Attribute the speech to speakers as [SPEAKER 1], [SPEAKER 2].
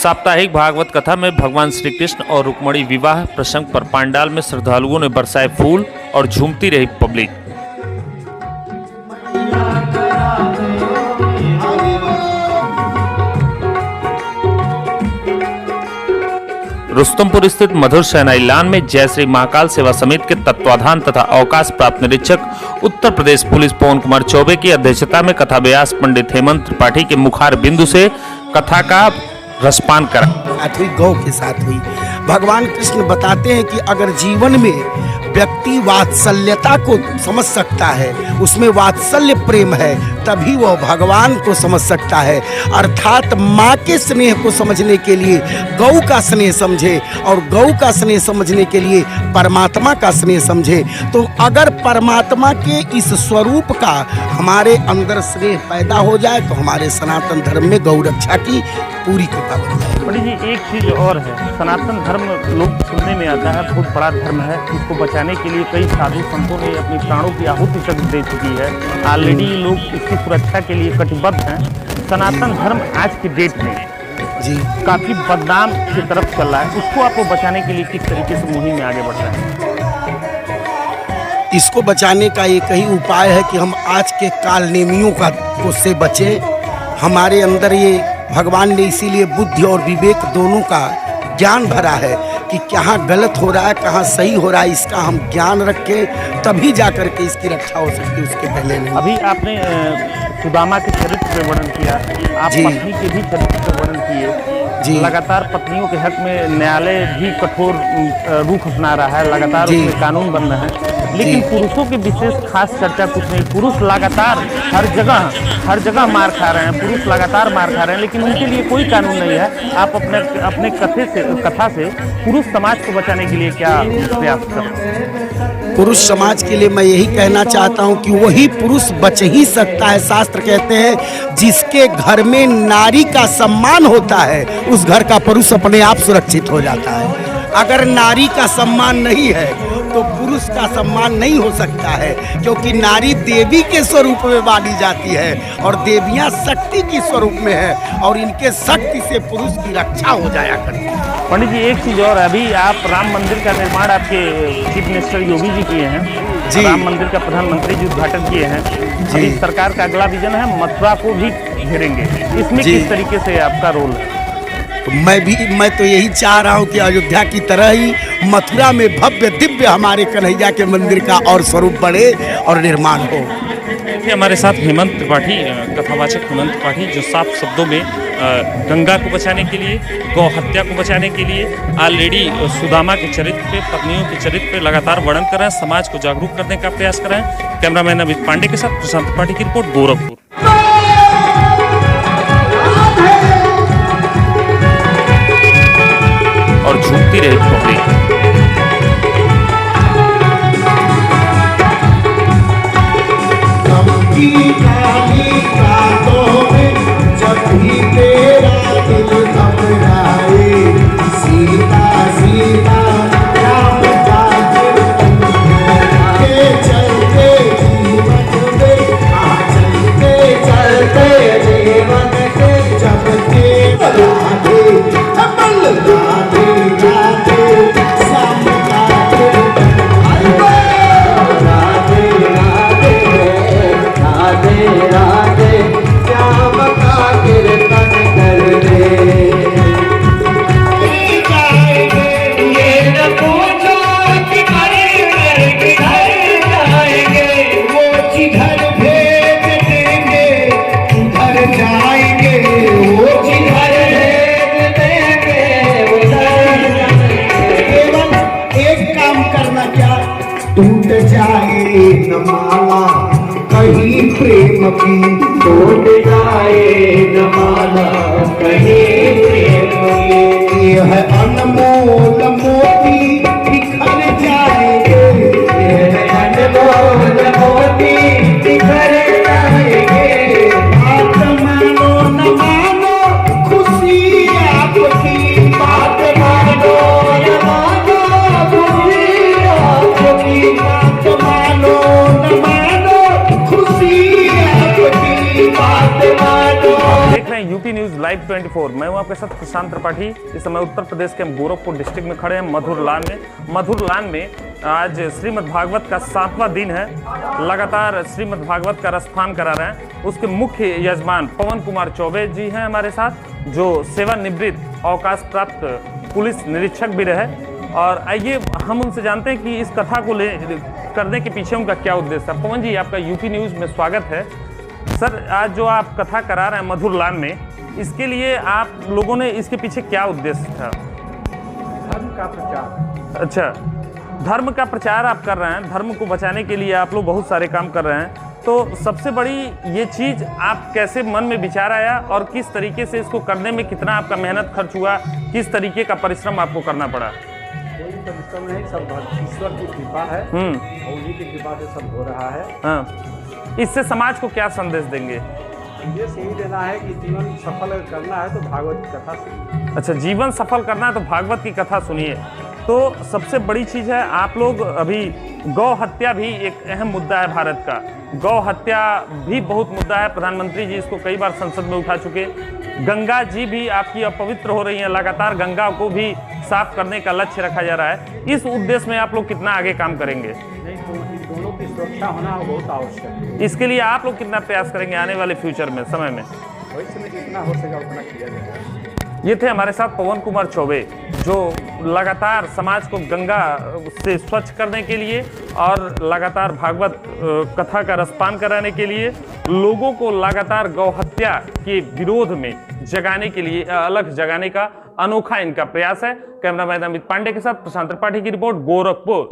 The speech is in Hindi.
[SPEAKER 1] साप्ताहिक भागवत कथा में भगवान श्री कृष्ण और रुक्मणी विवाह प्रसंग पर पंडाल में श्रद्धालुओं ने बरसाए फूल और झूमती रही पब्लिक। रुस्तमपुर स्थित मधुर शहनाई लान में जय श्री महाकाल सेवा समिति के तत्वाधान तथा अवकाश प्राप्त निरीक्षक उत्तर प्रदेश पुलिस पवन कुमार चौबे की अध्यक्षता में कथा व्यास पंडित हेमंत त्रिपाठी के मुखार बिंदु से कथा का रसपान करा।
[SPEAKER 2] गौ के साथ हुई। भगवान कृष्ण बताते हैं कि अगर जीवन में व्यक्ति वात्सल्यता को समझ सकता है, उसमें वात्सल्य प्रेम है, तभी वह भगवान को समझ सकता है। अर्थात माँ के स्नेह को समझने के लिए गौ का स्नेह समझे और गौ का स्नेह समझने के लिए परमात्मा का स्नेह समझे। तो अगर परमात्मा के इस स्वरूप का हमारे अंदर स्नेह पैदा हो जाए तो हमारे सनातन धर्म में गौ रक्षा की पूरी कृपा बन जाए।
[SPEAKER 3] पंडित जी, एक चीज और है, सनातन धर्म लोग सुनने में आता है बहुत बड़ा धर्म है, इसको बचाने के लिए कई साधु संतों ने अपनी प्राणों की आहुति तक दे चुकी है। ऑलरेडी लोग इसकी सुरक्षा के लिए कटिबद्ध हैं। सनातन धर्म आज की डेट में
[SPEAKER 2] जी
[SPEAKER 3] काफी बदनाम की तरफ चल रहा है, उसको आपको बचाने के लिए किस तरीके से मुहिम में आगे बढ़ रहे हैं?
[SPEAKER 2] इसको बचाने का एक ही उपाय है कि हम आज के काल नेमियों को से बचें। हमारे अंदर ये भगवान ने इसीलिए बुद्धि और विवेक दोनों का ज्ञान भरा है कि कहाँ गलत हो रहा है कहाँ सही हो रहा है, इसका हम ज्ञान रखें तभी जा कर के इसकी रक्षा हो सकती है, उसके पहले नहीं।
[SPEAKER 3] अभी आपने सुदामा के चरित्र पे वर्णन किया, आप पत्नी के भी चरित्र पे वर्णन किए। लगातार पत्नियों के हक में न्यायालय भी कठोर रुख अपना रहा है, लगातार उसमें कानून बन रहे हैं, लेकिन पुरुषों की विशेष खास चर्चा कुछ नहीं। पुरुष लगातार हर जगह मार खा रहे हैं, पुरुष लगातार मार खा रहे हैं, लेकिन उनके लिए कोई कानून नहीं है। आप अपने कथा से पुरुष समाज को बचाने के लिए क्या प्रयास कर रहे हैं?
[SPEAKER 2] पुरुष समाज के लिए मैं यही कहना चाहता हूं कि वही पुरुष बच ही सकता है। शास्त्र कहते हैं जिसके घर में नारी का सम्मान होता है उस घर का पुरुष अपने आप सुरक्षित हो जाता है। अगर नारी का सम्मान नहीं है तो पुरुष का सम्मान नहीं हो सकता है, क्योंकि नारी देवी के स्वरूप में मानी जाती है और देवियां शक्ति की स्वरूप में है और इनके शक्ति से पुरुष की रक्षा हो जाया करती है।
[SPEAKER 3] पंडित जी, एक चीज और, अभी आप राम मंदिर का निर्माण आपके चीफ मिनिस्टर योगी जी किए हैं जी, राम मंदिर का प्रधानमंत्री जी उद्घाटन किए हैं जी। सरकार का अगला विजन है मथुरा को भी घेरेंगे, इसमें किस तरीके से आपका रोल है?
[SPEAKER 2] तो मैं तो यही चाह रहा हूँ कि अयोध्या की तरह ही मथुरा में भव्य दिव्य हमारे कन्हैया के मंदिर का और स्वरूप बढ़े और निर्माण हो।
[SPEAKER 1] हमारे साथ हेमंत त्रिपाठी, कथावाचक हेमंत त्रिपाठी, जो साफ शब्दों में गंगा को बचाने के लिए, गौ हत्या को बचाने के लिए ऑलरेडी सुदामा के चरित्र पे, पत्नियों के चरित्र पे लगातार वर्णन कर रहे हैं, समाज को जागरूक करने का प्रयास कर रहे हैं। कैमरामैन अमित पांडे के साथ प्रशांत त्रिपाठी की रिपोर्ट, गोरखपुर। और झूमती रही पब्लिक।
[SPEAKER 4] टूट जाए न माला कहीं प्रेम की, टूट जाए न माला कहीं प्रेम की। ये है अनमोल मोती बिखर जाएंगे, ये है अनमोल मोती बिखर जाएंगे। बात मानो न मानो खुशी आपकी, बात मानो न मानो खुशी आपकी, बात मानो न मानो खुशी आपकी, बात मानो।
[SPEAKER 3] देख रहे हैं यूपी न्यूज लाइव। लाइव 24। मैं हूं आपके साथ प्रशांत त्रिपाठी। इस समय उत्तर प्रदेश के हम गोरखपुर डिस्ट्रिक्ट में खड़े हैं, मधुरलान में आज श्रीमद् भागवत का 7वां दिन है। लगातार श्रीमद् भागवत का रसपान करा रहे हैं। उसके मुख्य यजमान पवन कुमार चौबे जी हैं हमारे साथ, जो सेवानिवृत्त अवकाश प्राप्त पुलिस निरीक्षक भी रहे। और आइए हम उनसे जानते हैं कि इस कथा को करने के पीछे उनका क्या उद्देश्य है। पवन जी, आपका यूपी न्यूज़ में स्वागत है। सर, आज जो आप कथा करा रहे हैं मधुरलान में, इसके लिए आप लोगों ने इसके पीछे क्या उद्देश्य था?
[SPEAKER 5] धर्म का प्रचार।
[SPEAKER 3] अच्छा, धर्म का प्रचार आप कर रहे हैं। धर्म को बचाने के लिए आप लोग बहुत सारे काम कर रहे हैं। तो सबसे बड़ी ये चीज़ आप कैसे मन में विचार आया और किस तरीके से इसको करने में कितना आपका मेहनत खर्च हुआ, किस तरीके का परिश्रम आपको करना पड़ा?
[SPEAKER 5] कोई परिश्रम नहीं, सब ईश्वर की कृपा है और उन्हीं की कृपा से सब हो रहा है।
[SPEAKER 3] हाँ, इससे समाज को क्या संदेश देंगे?
[SPEAKER 5] ये सही देना है कि जीवन सफल करना है तो भागवत की कथा सुनिए।
[SPEAKER 3] अच्छा, जीवन सफल करना है तो भागवत की कथा सुनिए। तो सबसे बड़ी चीज़ है, आप लोग अभी गौ हत्या भी एक अहम मुद्दा है भारत का। गौ हत्या भी बहुत मुद्दा है। प्रधानमंत्री जी इसको कई बार संसद में उठा चुके। गंगा जी भी आपकी अपवित्र हो रही हैं। लगातार गंगा को भी साफ करने का लक्ष्य रखा जा रहा है। इस उद्देश्य में आप लोग कितना आगे काम करेंगे?
[SPEAKER 5] नहीं तो इन दोनों की सुरक्षा होना बहुत आवश्यक है।
[SPEAKER 3] इसके लिए आप लोग कितना प्रयास करेंगे आने वाले फ्यूचर में, समय में?
[SPEAKER 5] भविष्य में जितना हो सके उतना किया जाएगा।
[SPEAKER 3] ये थे हमारे साथ पवन कुमार चौबे, जो लगातार समाज को गंगा से स्वच्छ करने के लिए और लगातार भागवत कथा का रसपान कराने के लिए लोगों को लगातार गौ हत्या के विरोध में जगाने के लिए, अलग जगाने का अनोखा इनका प्रयास है। कैमरामैन अमित पांडे के साथ प्रशांत त्रिपाठी की रिपोर्ट, गोरखपुर।